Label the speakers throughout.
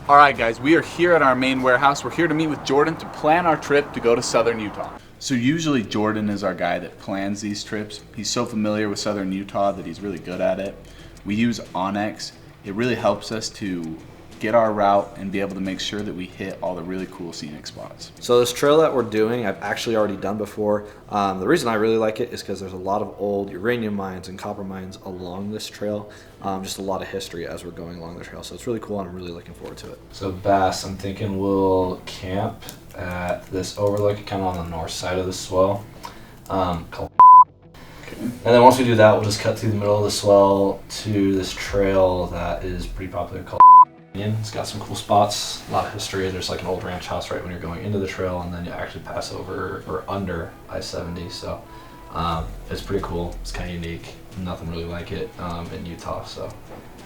Speaker 1: All right, guys, we are here at our main warehouse. We're here to meet with Jordan to plan our trip to go to Southern Utah. So usually Jordan is our guy that plans these trips. He's so familiar with Southern Utah that he's really good at it. We use Onyx. It really helps us to get our route and be able to make sure that we hit all the really cool scenic spots.
Speaker 2: So this trail that we're doing, I've actually already done before. The reason I really like it is because there's a lot of old uranium mines and copper mines along this trail. Just a lot of history as we're going along the trail. So it's really cool and I'm really looking forward to it. So Bass, I'm thinking we'll camp at this overlook kind of on the north side of the swell. And then once we do that, we'll just cut through the middle of the swell to this trail that is pretty popular called It's got some cool spots, a lot of history. There's like an old ranch house right when you're going into the trail, and then you actually pass over or under I-70. So it's pretty cool. It's kind of unique. Nothing really like it in Utah. So,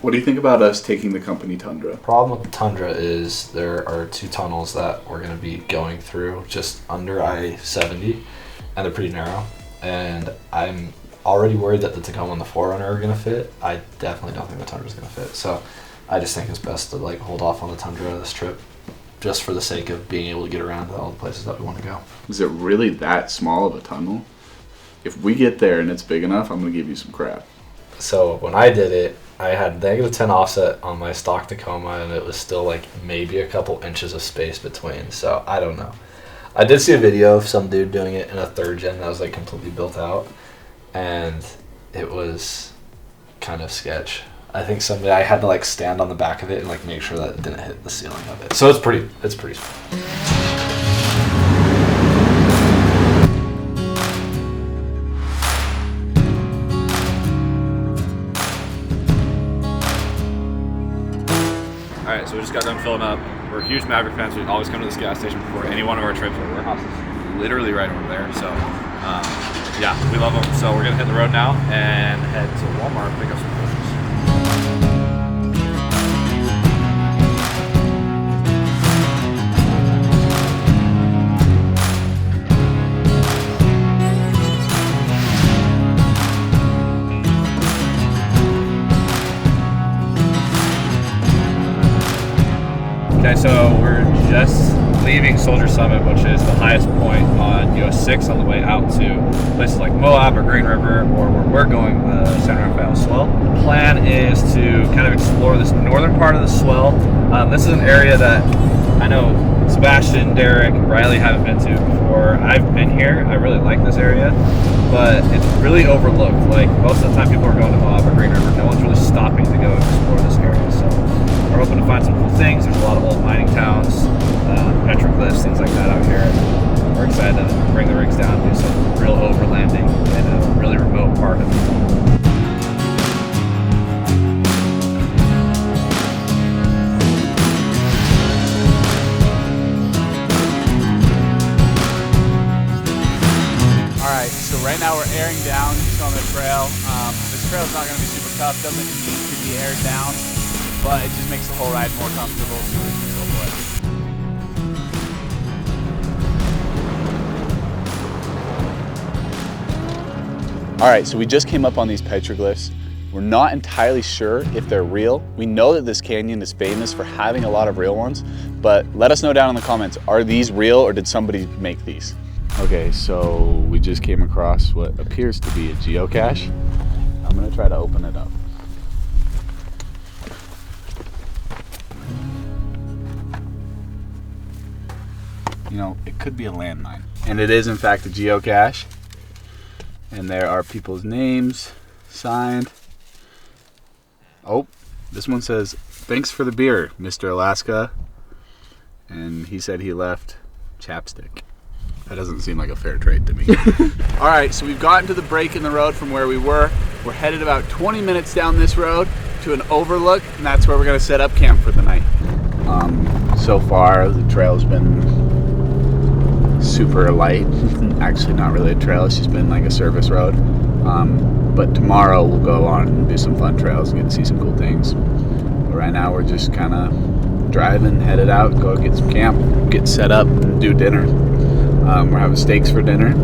Speaker 1: what do you think about us taking the company Tundra?
Speaker 2: The problem with the Tundra is there are two tunnels that we're going to be going through just under I-70, and they're pretty narrow. And I'm already worried that the Tacoma and the 4Runner are going to fit. I definitely don't think the Tundra is going to fit. So I just think it's best to like hold off on the Tundra this trip, just for the sake of being able to get around to all the places that we want to go.
Speaker 1: Is it really that small of a tunnel? If we get there and it's big enough, I'm gonna give you some crap.
Speaker 2: So when I did it, I had -10 offset on my stock Tacoma, and it was still like maybe a couple inches of space between. So I don't know. I did see a video of some dude doing it in a 3rd gen that was like completely built out, and it was kind of sketch. I think I had to like stand on the back of it and like make sure that it didn't hit the ceiling of it. So it's pretty small.
Speaker 3: All right, so we just got done filling up. We're huge Maverick fans. We always come to this gas station before any one of our trips. Our warehouse is literally right over there. So yeah, we love them. So we're gonna hit the road now and head to Walmart and pick up some groceries. Okay, so we're just leaving Soldier Summit, which is the highest point on US 6 on the way out to places like Moab or Green River, or where we're going, the San Rafael Swell. The plan is to kind of explore this northern part of the Swell. This is an area that I know Sebastian, Derek, Riley haven't been to before. I've been here. I really like this area, but it's really overlooked. Like most of the time people are going to Moab or Green River. No one's really stopping to go explore this area. So we're hoping to find some cool things. There's a lot of old mining towns, Petroglyphs, things like that out here. And we're excited to bring the rigs down and do some real overlanding in a really remote part of Utah.
Speaker 1: Alright, so right now we're airing down just on the trail. This trail is not going to be super tough, doesn't need to be aired down, but it just makes the whole ride more comfortable, so we can go for it. Alright, so we just came up on these petroglyphs. We're not entirely sure if they're real. We know that this canyon is famous for having a lot of real ones, but let us know down in the comments, are these real or did somebody make these? Okay, so we just came across what appears to be a geocache. I'm gonna try to open it up. You know, it could be a landmine. And it is in fact a geocache. And there are people's names signed. Oh, this one says, "Thanks for the beer, Mr. Alaska." And he said he left chapstick. That doesn't seem like a fair trade to me. All right, so we've gotten to the break in the road from where we were. We're headed about 20 minutes down this road to an overlook, and that's where we're gonna set up camp for the night. So far, the trail's been super light. Actually, not really a trail, it's just been like a service road. But tomorrow we'll go on and do some fun trails and get to see some cool things. But right now we're just kind of driving, headed out, go get some camp, get set up, and do dinner. We're having steaks for dinner.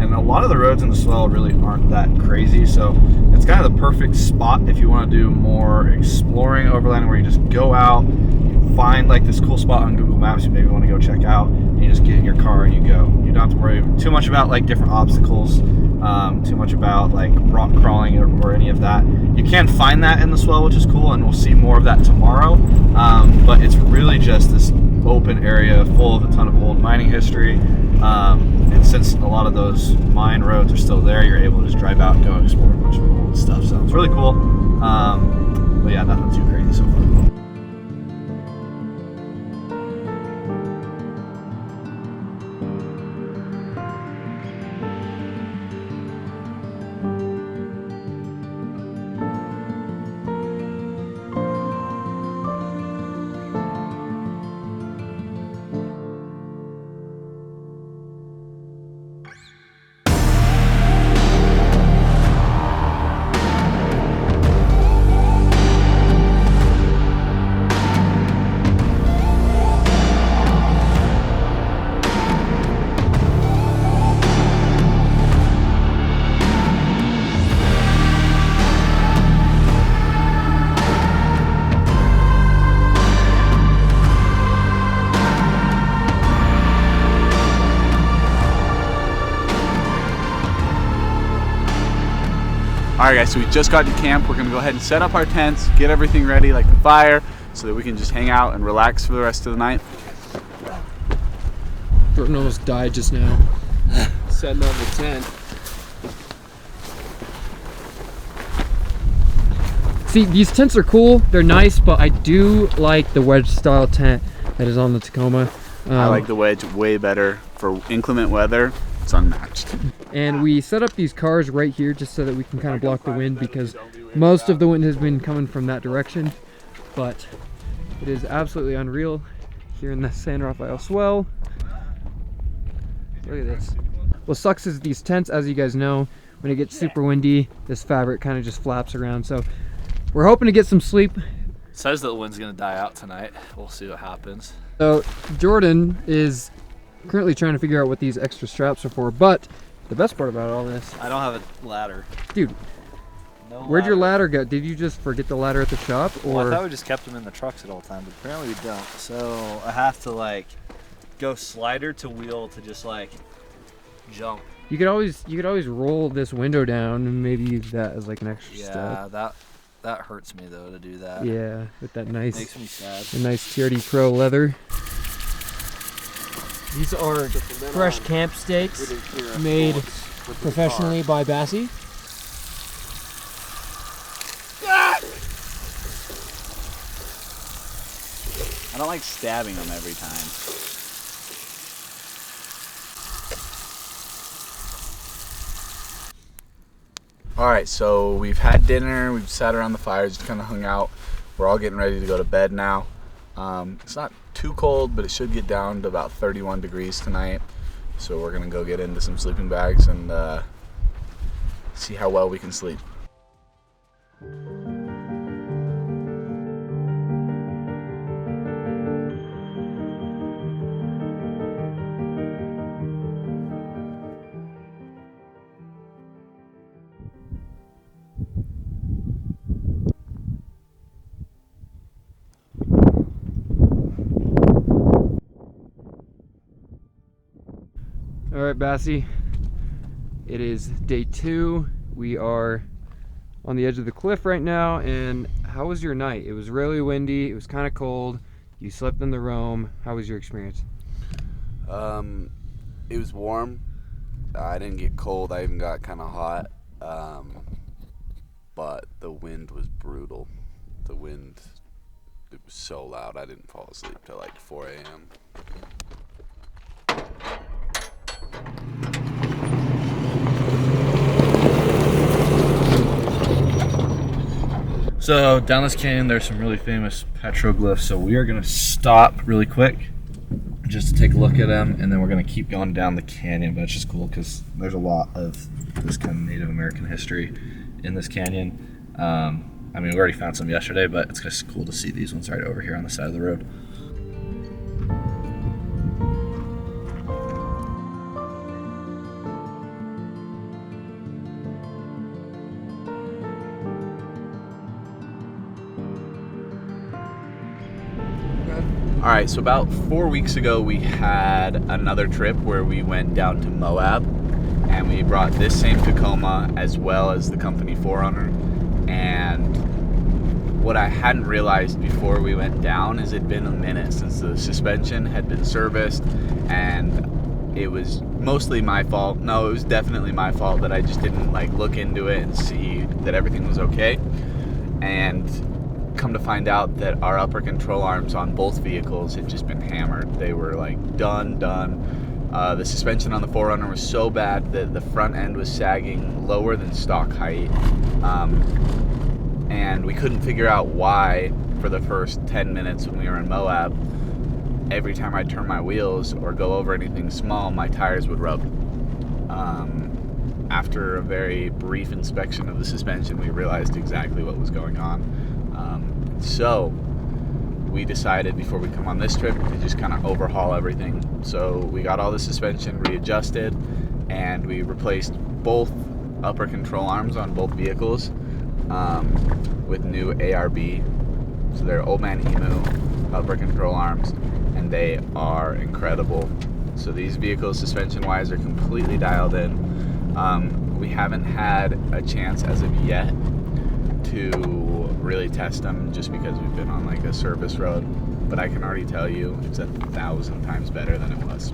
Speaker 2: And a lot of the roads in the Swell really aren't that crazy, so it's kind of the perfect spot if you want to do more exploring overlanding, where you just go out, you find like this cool spot on Google Maps you maybe want to go check out, and you just get in your car and you go. You don't have to worry too much about like different obstacles, too much about like rock crawling or any of that. You can find that in the Swell, which is cool, and we'll see more of that tomorrow. But it's really just this open area full of a ton of old mining history. And since a lot of those mine roads are still there, you're able to just drive out and go explore a bunch of old stuff. So it's really cool. But yeah, nothing too crazy so far.
Speaker 1: Alright guys, so we just got to camp. We're going to go ahead and set up our tents, get everything ready, like the fire, so that we can just hang out and relax for the rest of the night.
Speaker 4: Jordan almost died just now. Setting up the tent. See, these tents are cool, they're nice, but I do like the wedge style tent that is on the Tacoma.
Speaker 1: I like the wedge way better for inclement weather. It's unmatched.
Speaker 4: And we set up these cars right here just so that we can kind of block the wind, because most of the wind has been coming from that direction. But it is absolutely unreal here in the San Rafael Swell. Look at this. What sucks is these tents, as you guys know, when it gets super windy, this fabric kind of just flaps around. So we're hoping to get some sleep.
Speaker 3: It says that the wind's gonna die out tonight. We'll see what happens.
Speaker 4: So Jordan is currently trying to figure out what these extra straps are for, but the best part about all this,
Speaker 3: I don't have a ladder.
Speaker 4: dude,
Speaker 3: No
Speaker 4: where'd your ladder go? Did you just forget the ladder at the shop, or?
Speaker 3: Well, I thought we just kept them in the trucks at all time, but apparently we don't. So I have to like go slider to wheel to just like jump.
Speaker 4: You could always roll this window down and maybe use that as like an extra step.
Speaker 3: Yeah, that hurts me though to do that.
Speaker 4: Yeah, with that nice,
Speaker 3: Makes me sad.
Speaker 4: the nice TRD Pro leather. These are fresh camp steaks made professionally by Bassie.
Speaker 1: I don't like stabbing them every time. Alright, so we've had dinner, we've sat around the fire, just kind of hung out. We're all getting ready to go to bed now. It's not too cold, but it should get down to about 31 degrees tonight. So we're gonna go get into some sleeping bags and see how well we can sleep.
Speaker 4: All right, Bassie, it is day 2. We are on the edge of the cliff right now, and how was your night? It was really windy, it was kind of cold, you slept in the roam. How was your experience?
Speaker 1: It was warm. I didn't get cold, I even got kind of hot, but the wind was brutal. The wind, it was so loud I didn't fall asleep till like 4 a.m.
Speaker 3: So down this canyon, there's some really famous petroglyphs. So we are gonna stop really quick just to take a look at them, and then we're gonna keep going down the canyon. But it's just cool because there's a lot of this kind of Native American history in this canyon. I mean, we already found some yesterday, but it's just cool to see these ones right over here on the side of the road.
Speaker 1: All right, so about 4 weeks ago, we had another trip where we went down to Moab, and we brought this same Tacoma as well as the company 4Runner. And what I hadn't realized before we went down is it'd been a minute since the suspension had been serviced, and it was mostly my fault. No, it was definitely my fault that I just didn't like look into it and see that everything was okay. And come to find out that our upper control arms on both vehicles had just been hammered. They were like done. The suspension on the 4Runner was so bad that the front end was sagging lower than stock height, and we couldn't figure out why for the first 10 minutes when we were in Moab. Every time I'd turn my wheels or go over anything small, my tires would rub. After a very brief inspection of the suspension, we realized exactly what was going on. So we decided before we come on this trip to just kind of overhaul everything. So we got all the suspension readjusted, and we replaced both upper control arms on both vehicles with new ARB. So they're Old Man Emu upper control arms, and they are incredible. So these vehicles suspension wise are completely dialed in. We haven't had a chance as of yet to really test them just because we've been on like a service road, but I can already tell you it's 1,000 times better than it was.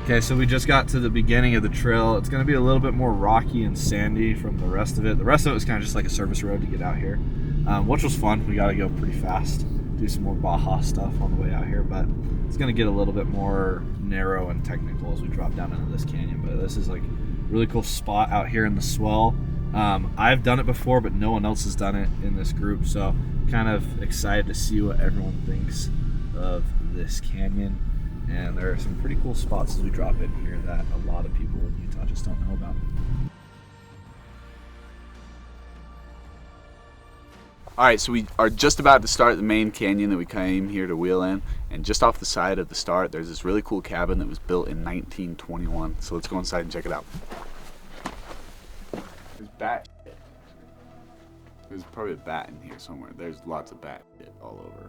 Speaker 3: Okay, so we just got to the beginning of the trail. It's going to be a little bit more rocky and sandy from the rest of it. The rest of it was kind of just like a service road to get out here, which was fun. We got to go pretty fast, do some more Baja stuff on the way out here, but it's going to get a little bit more narrow and technical as we drop down into this canyon. But this is like a really cool spot out here in the Swell. I've done it before, but no one else has done it in this group, so kind of excited to see what everyone thinks of this canyon. And there are some pretty cool spots as we drop in here that a lot of people in Utah just don't know about.
Speaker 1: All right, so we are just about to start the main canyon that we came here to wheel in, and just off the side of the start, there's this really cool cabin that was built in 1921. So let's go inside and check it out. There's bat shit. There's probably a bat in here somewhere. There's lots of bat shit all over.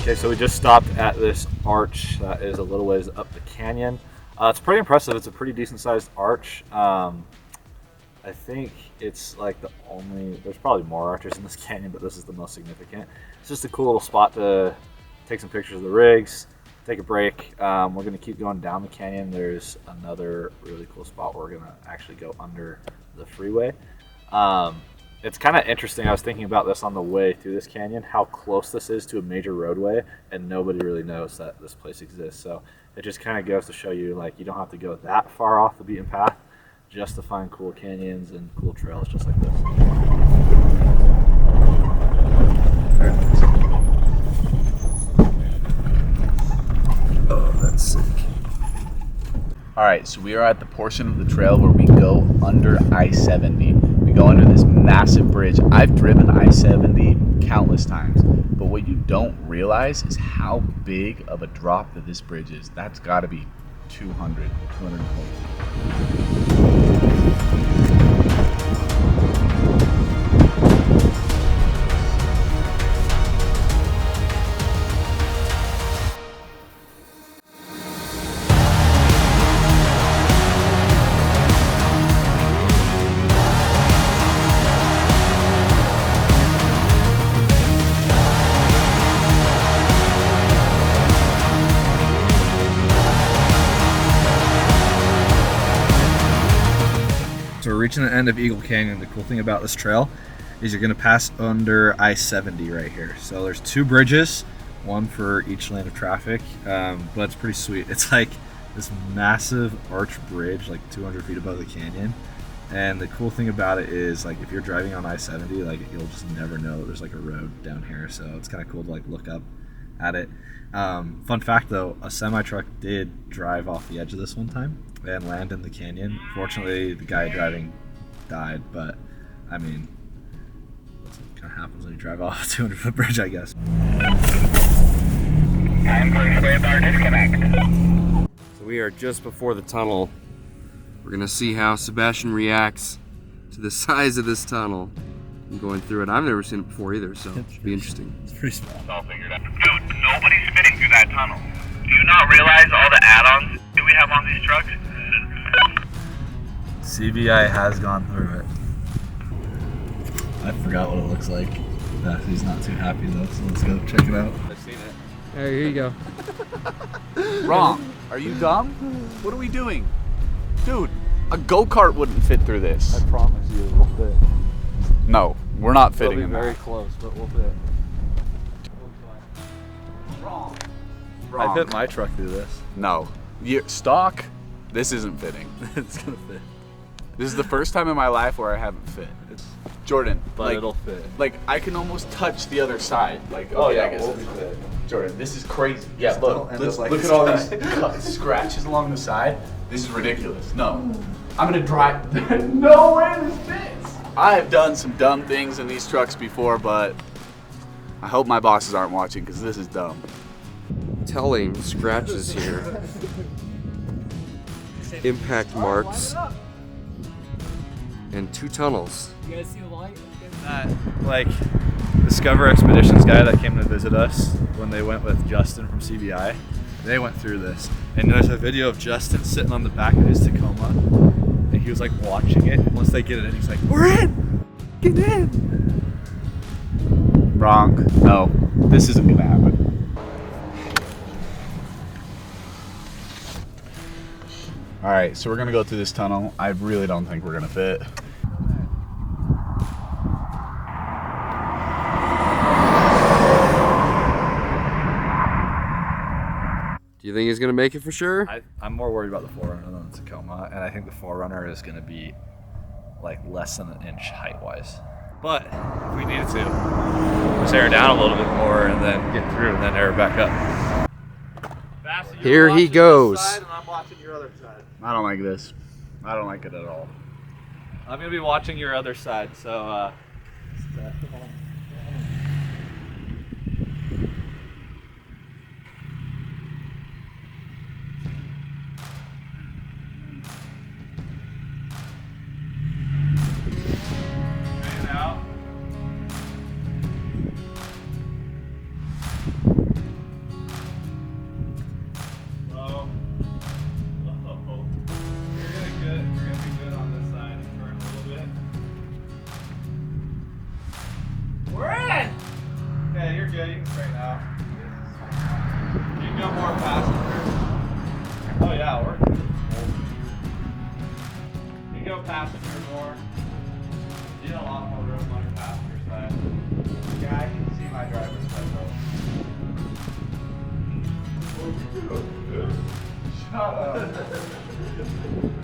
Speaker 3: Okay, so we just stopped at this arch that is a little ways up the canyon. It's pretty impressive. It's a pretty decent sized arch. I think it's like the only, there's probably more arches in this canyon, but this is the most significant. It's just a cool little spot to take some pictures of the rigs, take a break. We're gonna keep going down the canyon. There's another really cool spot where we're gonna actually go under the freeway. It's kind of interesting. I was thinking about this on the way through this canyon, how close this is to a major roadway, and nobody really knows that this place exists. So it just kind of goes to show you, like, you don't have to go that far off the beaten path just to find cool canyons and cool trails just like this.
Speaker 1: Oh, that's sick. All right, so we are at the portion of the trail where we go under I-70. We go under this massive bridge. I've driven I-70 countless times, but what you don't realize is how big of a drop that this bridge is. That's got to be 220 feet.
Speaker 2: reaching the end of Eagle Canyon, the cool thing about this trail is you're going to pass under I-70 right here. So there's 2 bridges, one for each lane of traffic, but it's pretty sweet. It's like this massive arch bridge, like 200 feet above the canyon. And the cool thing about it is, like, if you're driving on I-70, like, you'll just never know there's like a road down here. So it's kind of cool to like look up at it. Fun fact though, a semi truck did drive off the edge of this one time and land in the canyon. Fortunately, the guy driving died, but I mean, that's what kind of happens when you drive off a 200-foot bridge, I guess.
Speaker 5: Time for square bar disconnect.
Speaker 4: So we are just before the tunnel. We're gonna see how Sebastian reacts to the size of this tunnel and going through it. I've never seen it before either, so it'll be interesting.
Speaker 2: It's pretty small.
Speaker 5: It's all figured out. Dude, nobody's fitting through that tunnel. Do you not realize all the add-ons that we have on these trucks?
Speaker 2: CBI has gone through it. I forgot what it looks like. He's not too happy though, so let's go check it out.
Speaker 3: I've seen it.
Speaker 4: All right, here you go.
Speaker 1: Wrong. Are you dumb? What are we doing? Dude, a go-kart wouldn't fit through this.
Speaker 2: I promise you, we'll fit.
Speaker 1: No, we're not
Speaker 2: It'll
Speaker 1: fitting
Speaker 2: be
Speaker 1: in
Speaker 2: very
Speaker 1: that.
Speaker 2: close, but we'll fit.
Speaker 1: Wrong.
Speaker 2: I fit my truck through this.
Speaker 1: No. Stock, this isn't fitting.
Speaker 2: It's gonna fit.
Speaker 1: This is the first time in my life where I haven't fit. Jordan,
Speaker 2: But
Speaker 1: like,
Speaker 2: it'll fit.
Speaker 1: like I can almost touch the other side. Like,
Speaker 2: Oh,
Speaker 1: okay,
Speaker 2: yeah,
Speaker 1: I guess
Speaker 2: we'll
Speaker 1: it's
Speaker 2: fit.
Speaker 1: Jordan, this is crazy. Yeah,
Speaker 2: Just
Speaker 1: look,
Speaker 2: don't end
Speaker 1: let's
Speaker 2: up like
Speaker 1: look
Speaker 2: this
Speaker 1: at all these
Speaker 2: guy.
Speaker 1: scratches along the side. This is ridiculous. No, I'm gonna drive. No way this fits. I have done some dumb things in these trucks before, but I hope my bosses aren't watching because this is dumb.
Speaker 4: Telling scratches here. Impact marks. And 2 tunnels.
Speaker 3: You guys see the light?
Speaker 2: That, like, Discover Expeditions guy that came to visit us when they went with Justin from CBI, they went through this. And there's a video of Justin sitting on the back of his Tacoma, and he was like watching it. Once they get it in, he's like, "We're in! Get in!"
Speaker 1: Wrong. No, this isn't gonna happen. All right, so we're gonna go through this tunnel. I really don't think we're gonna fit.
Speaker 4: Do you think he's gonna make it for sure?
Speaker 2: I'm more worried about the 4Runner than the Tacoma, and I think the 4Runner is going to be like less than an inch height-wise. But if we needed to, just air down a little bit more and then get through and then air back up.
Speaker 4: Here he goes.
Speaker 2: And I'm watching your other side.
Speaker 1: I don't like this. I don't like it at all.
Speaker 2: I'm going to be watching your other side, so out. Low. Low. You're gonna be good on this side. Turn a little bit. We're in! Okay, you're good. You can straighten out. You can go more passenger. Oh yeah, we're good. You can go passenger more. You got a lot more room on your passenger side. Yeah, I can see my driver's side though. Shut up.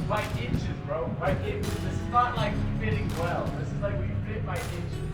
Speaker 2: By inches, bro. By inches. This is not like fitting well. This is like we fit by inches.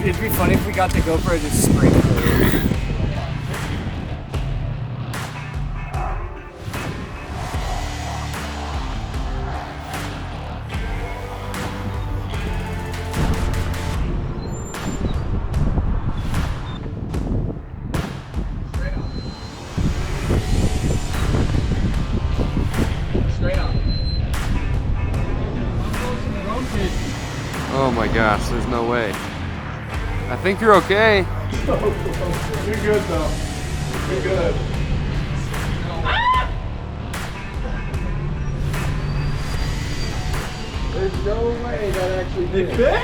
Speaker 4: It'd be funny if we got the GoPro just sprayed through. Oh my gosh, there's no way. I think you're okay.
Speaker 1: You're good though. You're good.
Speaker 4: There's no way that actually did.
Speaker 1: It fit?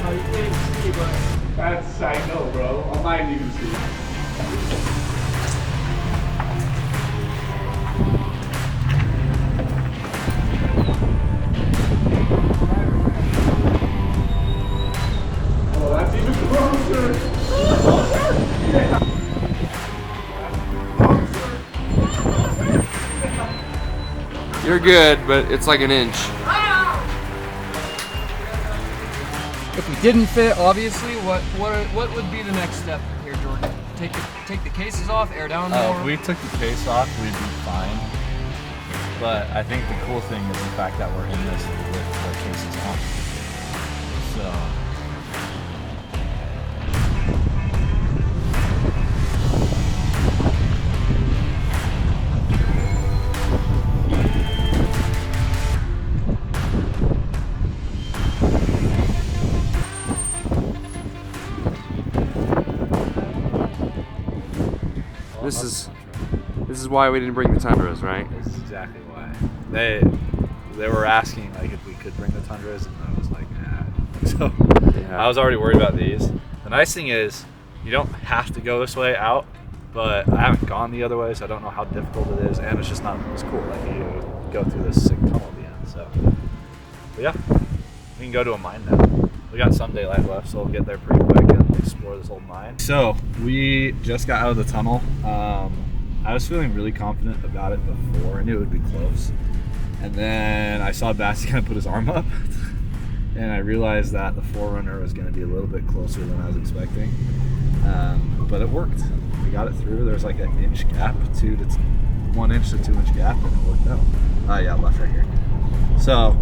Speaker 1: Oh, you can't see, but that's, I know, bro. On mine you can see.
Speaker 4: You're good, but it's like an inch. If we didn't fit, obviously, what would be the next step here, Jordan? Take the cases off, air down more?
Speaker 3: If we took the case off, we'd be fine. But I think the cool thing is the fact that we're in this with the cases on. So.
Speaker 4: This is why we didn't bring the Tundras, right?
Speaker 3: This is exactly why. They were asking like if we could bring the Tundras, and I was like, nah. So
Speaker 4: Yeah.
Speaker 3: I was already worried about these. The nice thing is you don't have to go this way out, but I haven't gone the other way, so I don't know how difficult it is, and it's just not as cool. Like you go through this sick tunnel at the end. So, but yeah, we can go to a mine now. We got some daylight left, so we'll get there pretty quick and explore this old mine. So we just got out of the tunnel. I was feeling really confident about it before. I knew it would be close. And then I saw Bassy kind of put his arm up, and I realized that the Forerunner was going to be a little bit closer than I was expecting. But it worked. We got it through. There's like an inch gap, 1 inch to 2 inch gap, and it worked out. Yeah, left right here. So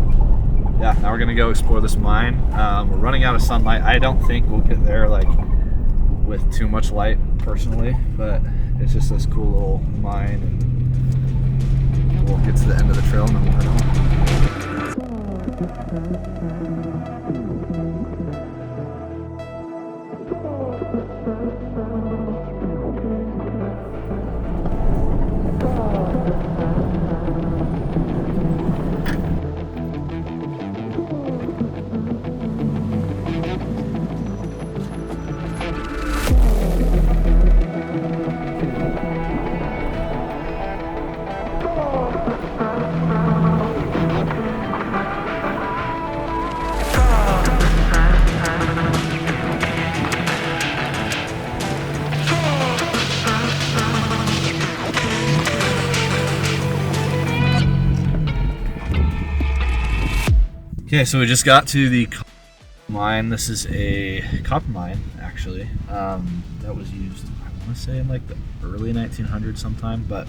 Speaker 3: yeah, now we're gonna go explore this mine. We're running out of sunlight. I don't think we'll get there like with too much light personally, but it's just this cool little mine, and we'll get to the end of the trail and then we'll head Okay, so we just got to the mine. This is a copper mine, actually, that was used, I want to say, in like the early 1900s sometime, but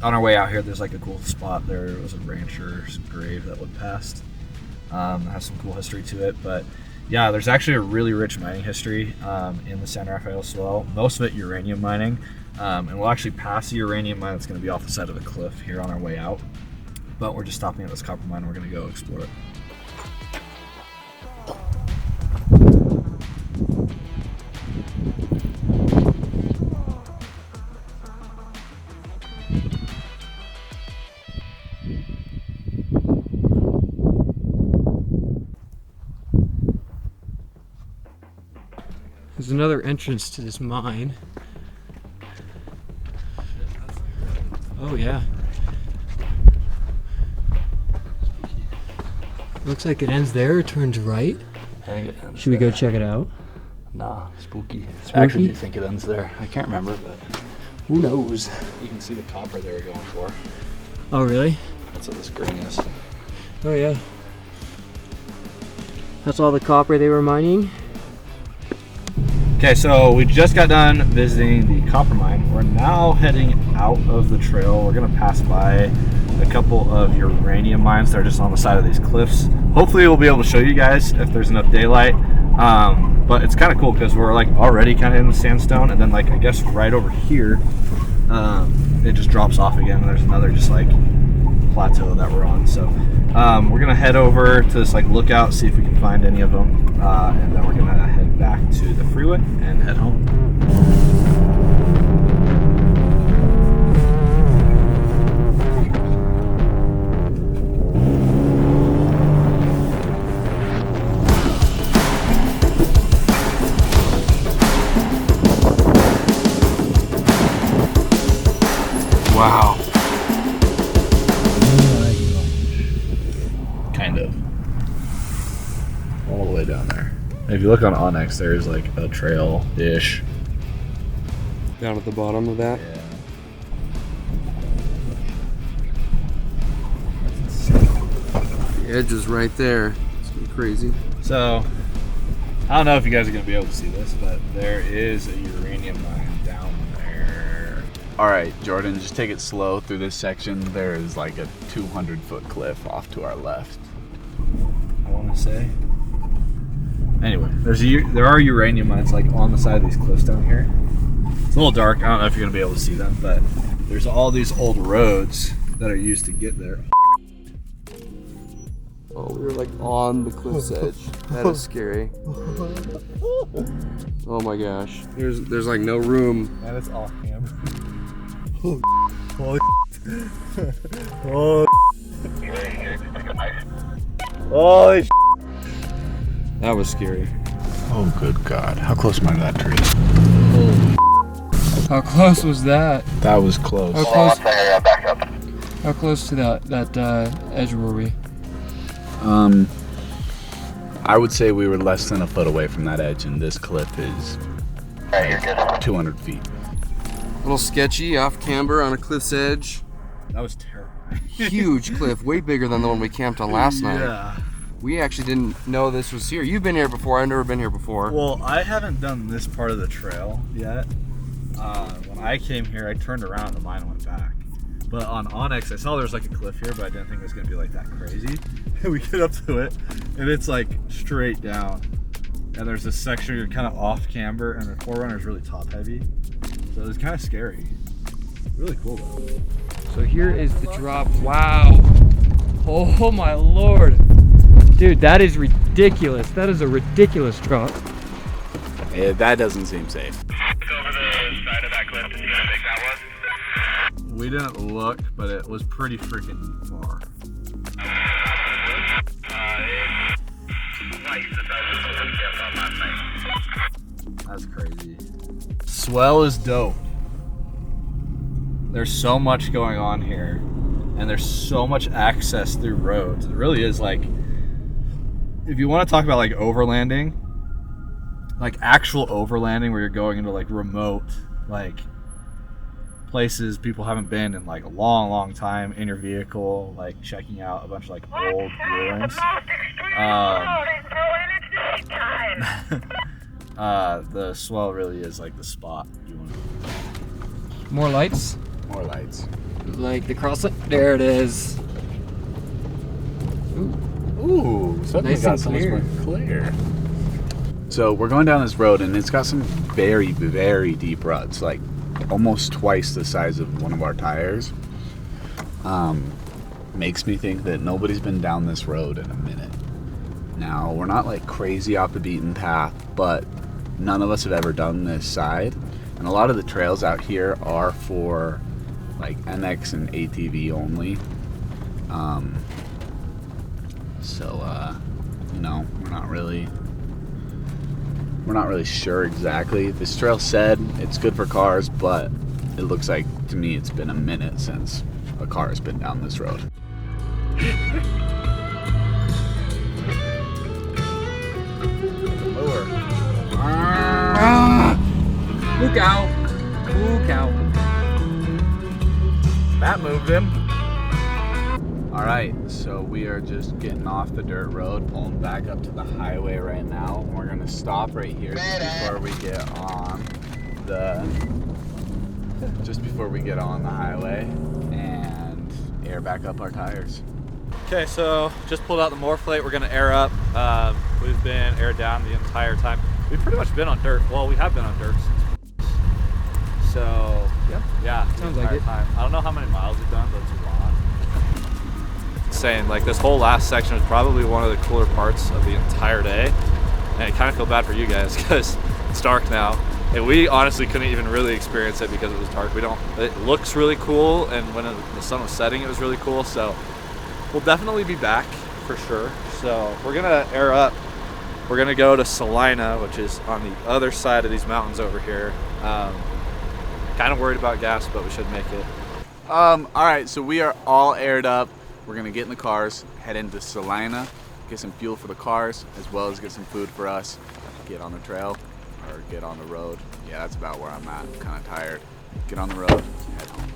Speaker 3: on our way out here, there's like a cool spot. There was a rancher's grave that went past. It has some cool history to it, but yeah, there's actually a really rich mining history in the San Rafael Swell, most of it uranium mining, and we'll actually pass the uranium mine that's going to be off the side of a cliff here on our way out, but we're just stopping at this copper mine. We're going to go explore it.
Speaker 4: There's another entrance to this mine. Oh yeah. Looks like it ends there, it turns right.
Speaker 3: I think it ends
Speaker 4: Should we go
Speaker 3: there.
Speaker 4: check it out?
Speaker 3: Nah, spooky.
Speaker 4: Spooky?
Speaker 3: Actually, do you think it ends there? I can't remember, but
Speaker 4: Who knows?
Speaker 3: you can see the copper they were going for.
Speaker 4: Oh really?
Speaker 3: That's what this green is.
Speaker 4: Oh yeah. That's all the copper they were mining?
Speaker 2: Okay, so we just got done visiting the copper mine. We're now heading out of the trail. We're gonna pass by a couple of uranium mines that are just on the side of these cliffs. Hopefully we'll be able to show you guys if there's enough daylight. But it's kind of cool because we're like already kind of in the sandstone, and then like I guess right over here, it just drops off again. And there's another just like plateau that we're on. So we're gonna head over to this like lookout, see if we can find any of them, and then we're gonna head back to the freeway and head home.
Speaker 3: Wow.
Speaker 1: Kind of. All the way down there. If you look on Onyx, there's like a trail-ish.
Speaker 4: Down at the bottom of that.
Speaker 1: Yeah.
Speaker 4: The edge is right there. It's gonna be crazy.
Speaker 1: So, I don't know if you guys are going to be able to see this, but there is a uranium mine down there. All right, Jordan, just take it slow through this section. There is like a 200-foot cliff off to our left.
Speaker 2: I want to say. Anyway, there are uranium mines like on the side of these cliffs down here. It's a little dark. I don't know if you're gonna be able to see them, but there's all these old roads that are used to get there.
Speaker 4: Oh, we were like on the cliff's edge. That is scary. Oh my gosh. There's like no room.
Speaker 2: That is off camera. Holy
Speaker 4: That was scary.
Speaker 1: Oh, good God. How close am I to that tree?
Speaker 4: How close was that?
Speaker 1: That was close.
Speaker 4: How close to that edge were we?
Speaker 1: I would say we were less than a foot away from that edge, and this cliff is 200 feet.
Speaker 4: A little sketchy, off camber on a cliff's edge.
Speaker 2: That was terrifying.
Speaker 4: Huge cliff, way bigger than the one we camped on last night.
Speaker 2: Yeah.
Speaker 4: We actually didn't know this was here. You've been here before. I've never been here before.
Speaker 2: Well, I haven't done this part of the trail yet. When I came here, I turned around and the mine went back. But on Onyx, I saw there was like a cliff here, but I didn't think it was going to be like that crazy. We get up to it, and it's like straight down. And there's this section you're kind of off camber, and the 4Runner is really top heavy. So it was kind of scary. Really cool though.
Speaker 4: So here is the drop. Wow. Oh my Lord. Dude, that is ridiculous. That is a ridiculous drop.
Speaker 1: Yeah, that doesn't seem safe.
Speaker 5: Look over the side of that cliff to see how big that was.
Speaker 2: We didn't look, but it was pretty freaking far.
Speaker 5: It's twice the size of the one we kept on last night.
Speaker 2: That's crazy. Swell is dope. There's so much going on here, and there's so much access through roads. It really is like, if you want to talk about like overlanding, like actual overlanding where you're going into like remote, like places people haven't been in like a long time in your vehicle, like checking out a bunch of like old ruins. The Swell really is like the spot you want to.
Speaker 4: More lights?
Speaker 1: More lights.
Speaker 4: Like the cross light. There it is.
Speaker 1: Ooh, suddenly
Speaker 4: Nice
Speaker 1: got
Speaker 4: and
Speaker 1: so much
Speaker 4: clear.
Speaker 1: more clear. So we're going down this road, and it's got some very, very deep ruts, like almost twice the size of one of our tires. Makes me think that nobody's been down this road in a minute. Now, we're not like crazy off the beaten path, but none of us have ever done this side. And a lot of the trails out here are for like NX and ATV only. You know, we're not really sure exactly. This trail said it's good for cars, but it looks like to me it's been a minute since a car has been down this road. Lower.
Speaker 4: Look out. Look out.
Speaker 1: That moved him. Alright, so we are just getting off the dirt road, pulling back up to the highway right now. We're gonna stop right here before we get on the highway and air back up our tires.
Speaker 3: Okay, so just pulled out the Morphlate. We're gonna air up. We've been aired down the entire time. We've pretty much been on dirt. Well, we have been on dirt since. So yeah,
Speaker 4: Sounds like it.
Speaker 3: time. I don't know how many miles we've done, but it's a lot. Saying like this whole last section was probably one of the cooler parts of the entire day, and I kind of feel bad for you guys because it's dark now, and we honestly couldn't even really experience it because it was dark. It looks really cool, and when the sun was setting, it was really cool. So we'll definitely be back for sure. So we're gonna air up. We're gonna go to Salina, which is on the other side of these mountains over here. Kind of worried about gas, but we should make it.
Speaker 1: All right, so we are all aired up. We're gonna get in the cars, head into Salina, get some fuel for the cars, as well as get some food for us, get on the trail, or get on the road. Yeah, that's about where I'm at. I'm kind of tired. Get on the road, head home.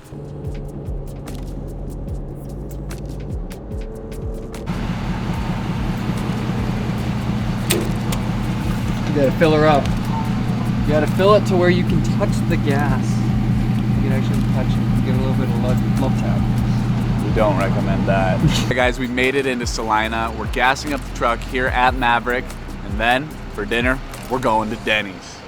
Speaker 4: You gotta fill her up. You gotta fill it to where you can touch the gas. You can actually touch it. Get a little bit of love tap.
Speaker 1: We don't recommend that. Hey guys, we made it into Salina. We're gassing up the truck here at Maverick, and then for dinner, we're going to Denny's.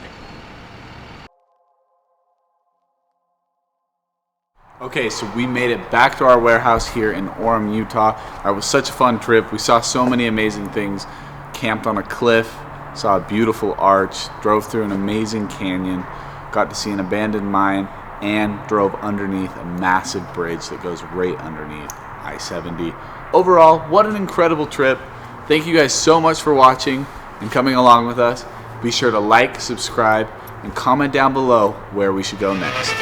Speaker 1: Okay, so we made it back to our warehouse here in Uranium, Utah. It was such a fun trip. We saw so many amazing things. Camped on a cliff, saw a beautiful arch, drove through an amazing canyon, got to see an abandoned mine, and drove underneath a massive bridge that goes right underneath I-70. Overall, what an incredible trip. Thank you guys so much for watching and coming along with us. Be sure to like, subscribe, and comment down below where we should go next.